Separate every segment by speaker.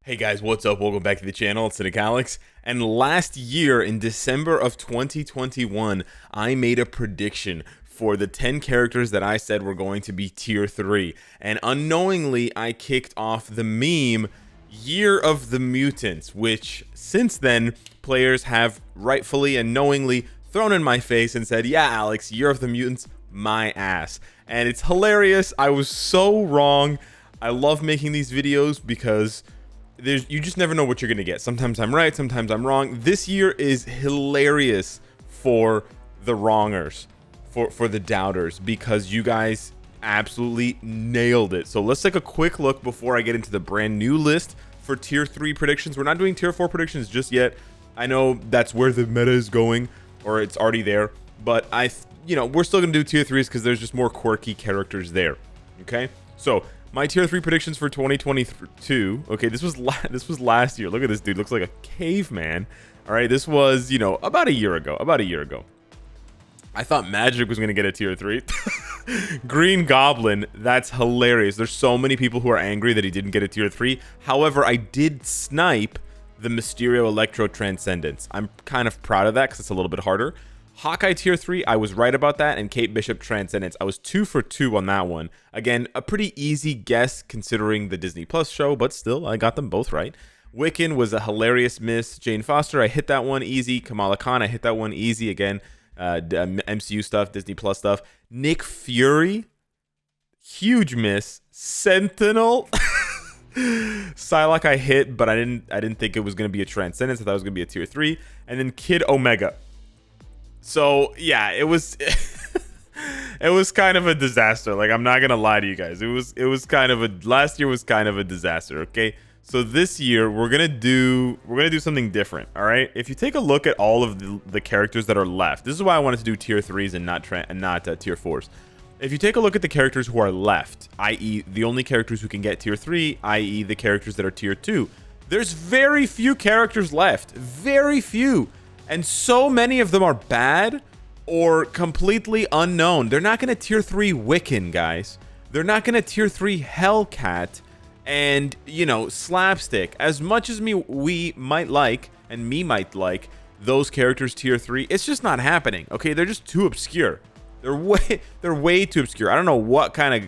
Speaker 1: Hey guys, what's up? Welcome back to the channel. It's Cynicalex. And last year, in December of 2021, I made a prediction for the 10 characters that I said were going to be tier 3. And unknowingly, I kicked off the meme, Year of the Mutants, which since then, players have rightfully and knowingly thrown in my face and said, yeah, Alex, Year of the Mutants, my ass. And it's hilarious. I was so wrong. I love making these videos because you just never know what you're gonna get. Sometimes I'm right, sometimes I'm wrong. This year is hilarious for the wrongers, for the doubters, because you guys absolutely nailed it. So let's take a quick look before I get into the brand new list for tier 3 predictions. We're not doing tier 4 predictions just yet. I know that's where the meta is going, or it's already there, but we're still gonna do tier 3s because there's just more quirky characters there. Okay, so my tier 3 predictions for 2022. Okay, this was last year. Look at this dude, looks like a caveman. All right, this was, about a year ago. I thought Magic was going to get a tier 3. Green Goblin, that's hilarious. There's so many people who are angry that he didn't get a tier 3. However, I did snipe the Mysterio Electro Transcendence. I'm kind of proud of that because it's a little bit harder. Hawkeye tier 3, I was right about that, and Kate Bishop Transcendence, I was 2 for 2 on that one. Again, a pretty easy guess considering the Disney Plus show, but still, I got them both right. Wiccan was a hilarious miss. Jane Foster, I hit that one easy. Kamala Khan, I hit that one easy. Again, MCU stuff, Disney Plus stuff. Nick Fury, huge miss. Sentinel, Psylocke I hit, but I didn't think it was going to be a Transcendence. I thought it was going to be a tier 3. And then Kid Omega. So yeah, it was it was kind of a disaster. Like, I'm not gonna lie to you guys. It was kind of a last year was kind of a disaster. Okay, so this year we're gonna do something different. All right, if you take a look at all of the characters that are left, this is why I wanted to do tier 3s and not tier 4s. If you take a look at the characters who are left, i.e. the only characters who can get tier 3, i.e. the characters that are tier 2, there's very few characters left. Very few. And so many of them are bad or completely unknown. They're not going to tier 3 Wiccan, guys. They're not going to tier 3 Hellcat and, Slapstick. As much as we might like, and me might like, those characters tier 3, it's just not happening. Okay, they're just too obscure. They're way too obscure. I don't know what kind of,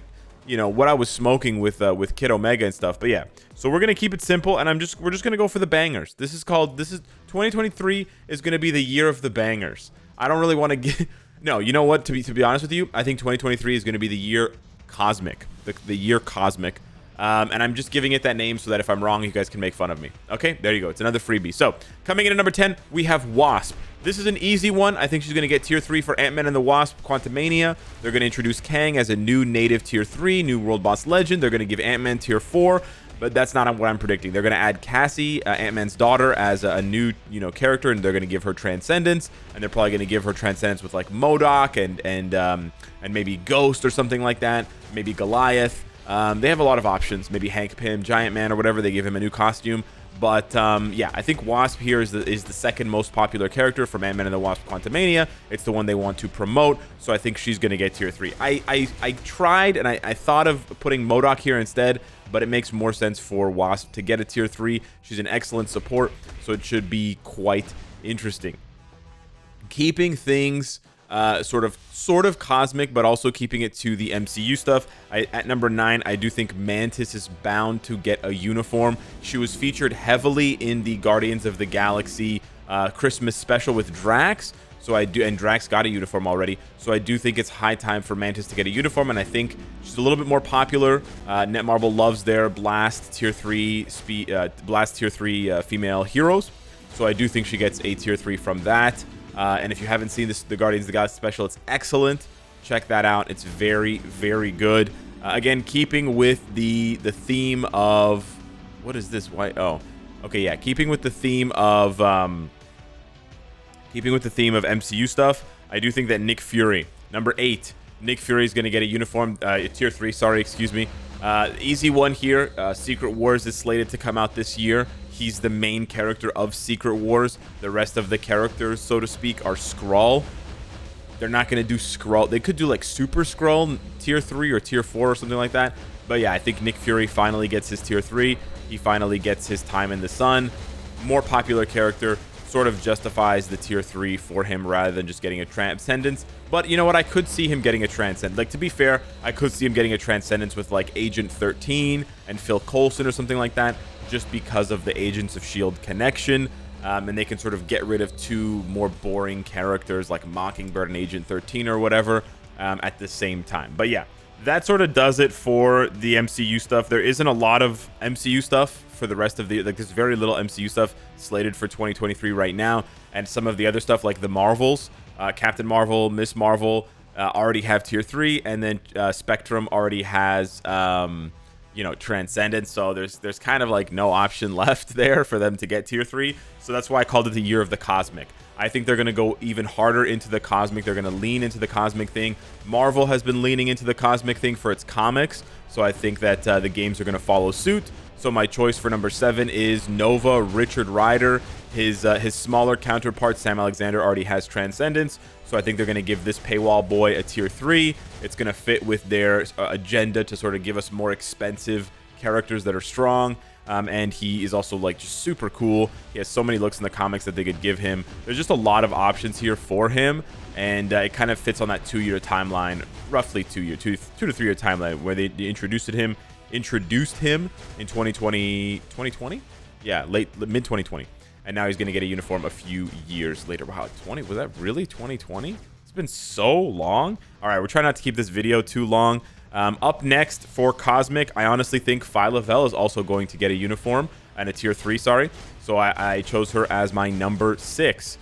Speaker 1: what I was smoking with Kid Omega and stuff, but yeah. So we're gonna keep it simple, and we're just gonna go for the bangers. This is 2023 is gonna be the year of the bangers. I don't really want to get no. You know what? To be honest with you, I think 2023 is gonna be the year cosmic, the year cosmic. And I'm just giving it that name so that if I'm wrong, you guys can make fun of me. Okay, there you go. It's another freebie. So coming in at number 10, we have Wasp. This is an easy one. I think she's going to get tier 3 for Ant-Man and the Wasp Quantumania. They're going to introduce Kang as a new native tier 3, new world boss legend. They're going to give Ant-Man tier 4, but that's not what I'm predicting. They're going to add Cassie, Ant-Man's daughter, as a new character, and they're going to give her Transcendence, and they're probably going to give her Transcendence with like MODOK and maybe Ghost or something like that, maybe Goliath. They have a lot of options, maybe Hank Pym, Giant Man, or whatever. They give him a new costume. But yeah, I think Wasp here is the second most popular character from Ant-Man and the Wasp Quantumania. It's the one they want to promote, so I think she's going to get tier 3. I tried, and I thought of putting MODOK here instead, but it makes more sense for Wasp to get a tier 3. She's an excellent support, so it should be quite interesting. Keeping things sort of cosmic, but also keeping it to the MCU stuff. At number 9, I do think Mantis is bound to get a uniform. She was featured heavily in the Guardians of the Galaxy Christmas special with Drax. So and Drax got a uniform already. So I do think it's high time for Mantis to get a uniform, and I think she's a little bit more popular. Netmarble loves their Blast tier 3 female heroes. So I do think she gets a tier 3 from that. And if you haven't seen the Guardians of the Galaxy special, it's excellent. Check that out. It's very, very good. Again, keeping with the theme of what is this? Why? Oh, okay, yeah. Keeping with the theme of MCU stuff, I do think that Nick Fury, number 8, Nick Fury is going to get a uniform, tier 3. Sorry, excuse me. Easy one here. Secret Wars is slated to come out this year. He's the main character of Secret Wars. The rest of the characters, so to speak, are Skrull. They're not going to do Skrull. They could do like Super Skrull tier 3 or tier 4 or something like that. But yeah, I think Nick Fury finally gets his tier 3. he finally gets his time in the sun. More popular character, sort of justifies the tier 3 for him rather than just getting a transcendence. But you know what, I could see him getting a transcendence. Like, to be fair, I could see him getting a transcendence with like Agent 13 and Phil Coulson or something like that, just because of the Agents of S.H.I.E.L.D. connection. And they can sort of get rid of two more boring characters like Mockingbird and Agent 13 or whatever at the same time. But yeah, that sort of does it for the MCU stuff. There isn't a lot of MCU stuff for the rest of the, like, there's very little MCU stuff slated for 2023 right now. And some of the other stuff like the Marvels, Captain Marvel, Miss Marvel, already have tier 3, and then Spectrum already has you know, Transcendence. So there's kind of like no option left there for them to get tier 3. So that's why I called it the year of the Cosmic. I think they're going to go even harder into the Cosmic. They're going to lean into the Cosmic thing. Marvel has been leaning into the Cosmic thing for its comics, so I think that the games are going to follow suit. So my choice for number 7 is Nova, Richard Rider. His smaller counterpart, Sam Alexander, already has Transcendence, so I think they're going to give this paywall boy a tier 3. It's going to fit with their agenda to sort of give us more expensive characters that are strong. And he is also like just super cool. He has so many looks in the comics that they could give him. There's just a lot of options here for him, and it kind of fits on that 2-year timeline, roughly 2 to 3 year timeline, where they introduced him in 2020, yeah, mid 2020, and now he's going to get a uniform a few years later. Wow, 20, was that really 2020? It's been so long. All right, we're trying not to keep this video too long. Up next for Cosmic, I honestly think Phyla-Vell is also going to get a uniform, and a tier 3, sorry. So I chose her as my number 6.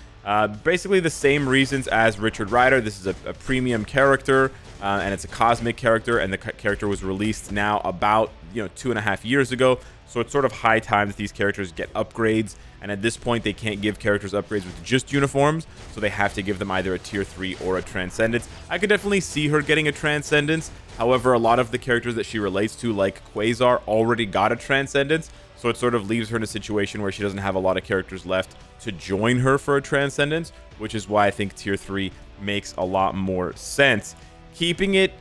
Speaker 1: Basically the same reasons as Richard Rider. This is a premium character, and it's a Cosmic character, and the character was released now about 2.5 years ago. So it's sort of high time that these characters get upgrades, and at this point they can't give characters upgrades with just uniforms, so they have to give them either a tier 3 or a Transcendence. I could definitely see her getting a Transcendence. However, a lot of the characters that she relates to, like Quasar, already got a Transcendence, so it sort of leaves her in a situation where she doesn't have a lot of characters left to join her for a Transcendence, which is why I think tier 3 makes a lot more sense. Keeping it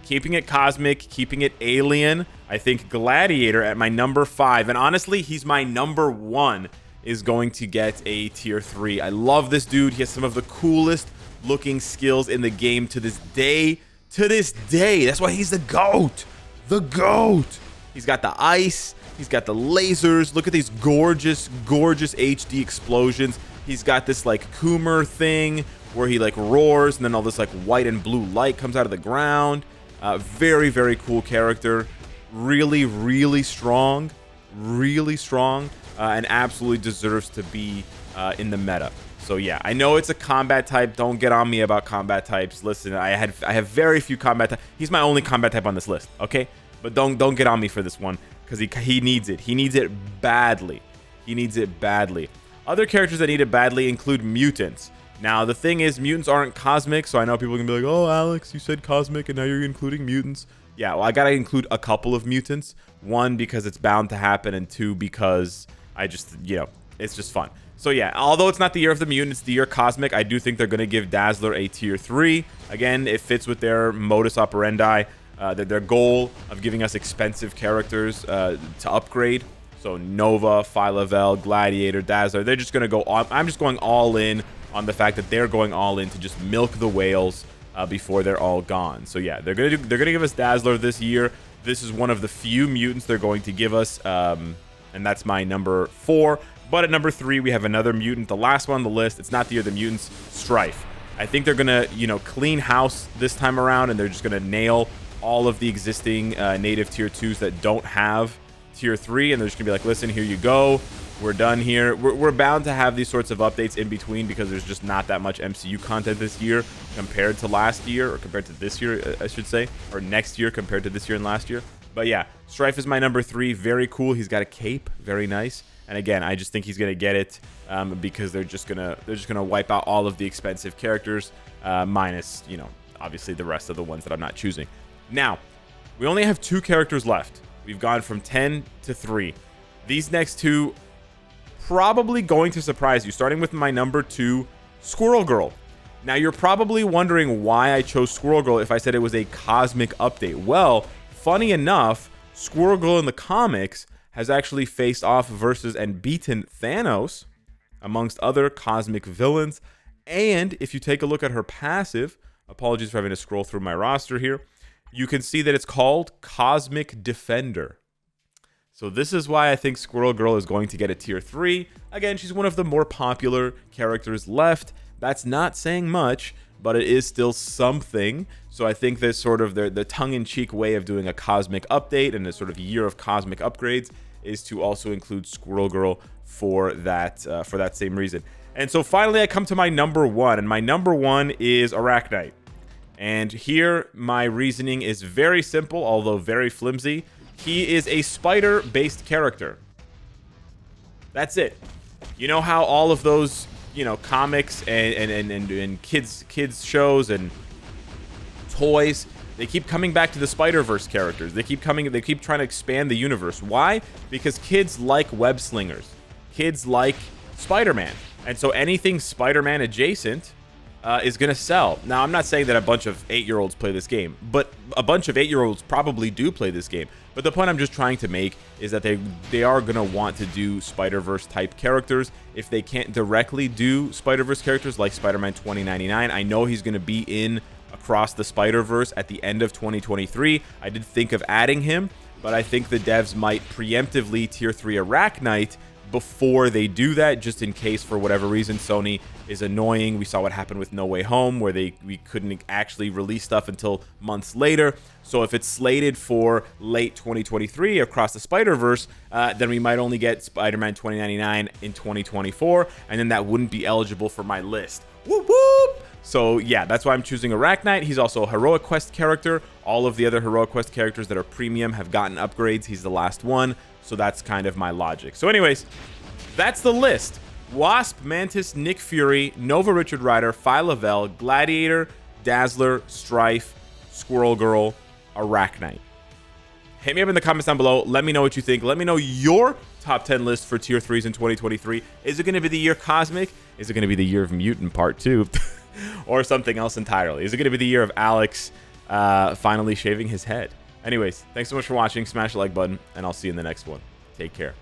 Speaker 1: Cosmic, keeping it Alien, I think Gladiator at my number 5, and honestly, he's my number 1, is going to get a tier 3. I love this dude. He has some of the coolest looking skills in the game to this day. That's why he's the GOAT. The GOAT. He's got the ice. He's got the lasers. Look at these gorgeous, gorgeous HD explosions. He's got this like Coomer thing where he like roars, and then all this like white and blue light comes out of the ground. Very, very cool character. Really, really strong. Really strong. And absolutely deserves to be in the meta. So yeah, I know it's a combat type. Don't get on me about combat types. Listen, I have very few combat types. He's my only combat type on this list, okay? But don't get on me for this one, because he needs it. He needs it badly. He needs it badly. Other characters that need it badly include mutants. Now, the thing is, mutants aren't cosmic, so I know people can be like, oh, Alex, you said cosmic, and now you're including mutants. Yeah, well, I gotta include a couple of mutants. 1, because it's bound to happen, and 2, because I just, it's just fun. So yeah, although it's not the year of the mutant, it's the year Cosmic, I do think they're going to give Dazzler a tier 3. Again, it fits with their modus operandi, their goal of giving us expensive characters to upgrade. So Nova, Phyla-Vell, Gladiator, Dazzler, they're just going to go on. I'm just going all in on the fact that they're going all in to just milk the whales before they're all gone. So yeah, they're going to give us Dazzler this year. This is one of the few mutants they're going to give us, and that's my number 4. But at number 3, we have another mutant, the last one on the list. It's not the year of the mutants, Strife. I think they're going to, clean house this time around, and they're just going to nail all of the existing native tier 2s that don't have tier 3, and they're just going to be like, listen, here you go. We're done here. We're bound to have these sorts of updates in between, because there's just not that much MCU content this year compared to last year, or compared to this year, I should say, or next year compared to this year and last year. But yeah, Strife is my number 3. Very cool. He's got a cape. Very nice. And again, I just think he's gonna get it because they're just gonna wipe out all of the expensive characters, minus obviously the rest of the ones that I'm not choosing. Now, we only have 2 characters left. We've gone from 10 to 3. These next 2 probably going to surprise you. Starting with my number 2, Squirrel Girl. Now you're probably wondering why I chose Squirrel Girl if I said it was a cosmic update. Well, funny enough, Squirrel Girl in the comics has actually faced off versus and beaten Thanos, amongst other cosmic villains. And if you take a look at her passive, apologies for having to scroll through my roster here, you can see that it's called Cosmic Defender. So this is why I think Squirrel Girl is going to get a tier 3. Again, she's one of the more popular characters left. That's not saying much, but it is still something. So I think this sort of the tongue-in-cheek way of doing a cosmic update and a sort of year of cosmic upgrades is to also include Squirrel Girl for that same reason. And so finally I come to my number 1, and my number 1 is Arachnite. And here my reasoning is very simple, although very flimsy. He is a spider-based character. That's it. You know how all of those, you know, comics and kids shows and toys, they keep coming back to the Spider-Verse characters. They keep trying to expand the universe. Why? Because kids like web slingers. Kids like Spider-Man. And so anything Spider-Man adjacent is going to sell. Now, I'm not saying that a bunch of 8-year-olds play this game, but a bunch of 8-year-olds probably do play this game. But the point I'm just trying to make is that they are going to want to do Spider-Verse type characters. If they can't directly do Spider-Verse characters like Spider-Man 2099, I know he's going to be in Across the Spider-Verse at the end of 2023. I did think of adding him, but I think the devs might preemptively tier 3 Arachnite before they do that, just in case for whatever reason Sony is annoying. We saw what happened with No Way Home, where we couldn't actually release stuff until months later. So if it's slated for late 2023 Across the Spider-Verse, then we might only get Spider-Man 2099 in 2024, and then that wouldn't be eligible for my list. Whoop whoop! So yeah, that's why I'm choosing Arachnite. He's also a Heroic Quest character. All of the other Heroic Quest characters that are premium have gotten upgrades. He's the last one. So that's kind of my logic. So anyways, that's the list. Wasp, Mantis, Nick Fury, Nova Richard Rider, Phyla-Vell, Gladiator, Dazzler, Strife, Squirrel Girl, Arachnite. Hit me up in the comments down below. Let me know what you think. Let me know your top 10 list for tier 3s in 2023. Is it going to be the year Cosmic? Is it going to be the year of Mutant Part 2? Or something else entirely? Is it going to be the year of Alex finally shaving his head? Anyways, thanks so much for watching. Smash the like button, and I'll see you in the next one. Take care.